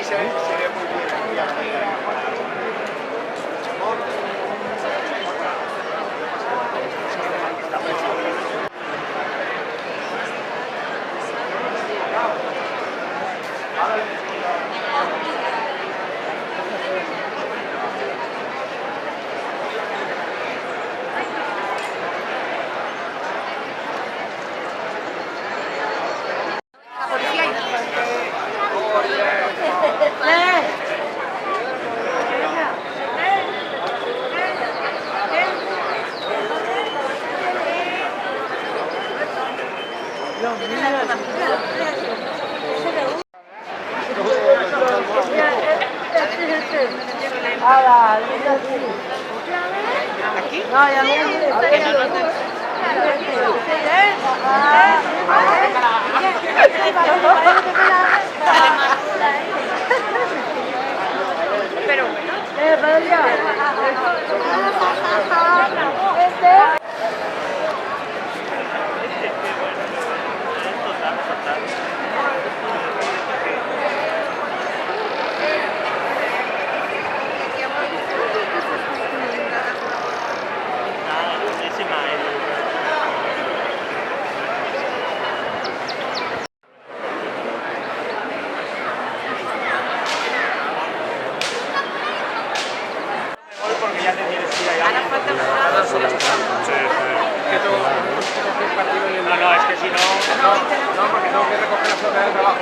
se ve muy bien aquí. ¿Aquí? No, ya Pero bueno. Porque ya te tienes que ir allá. Ahora falta un jurado sobre esta. Que tengo que partido y no, es que si no, no, porque tengo que recoger la flota del trabajo.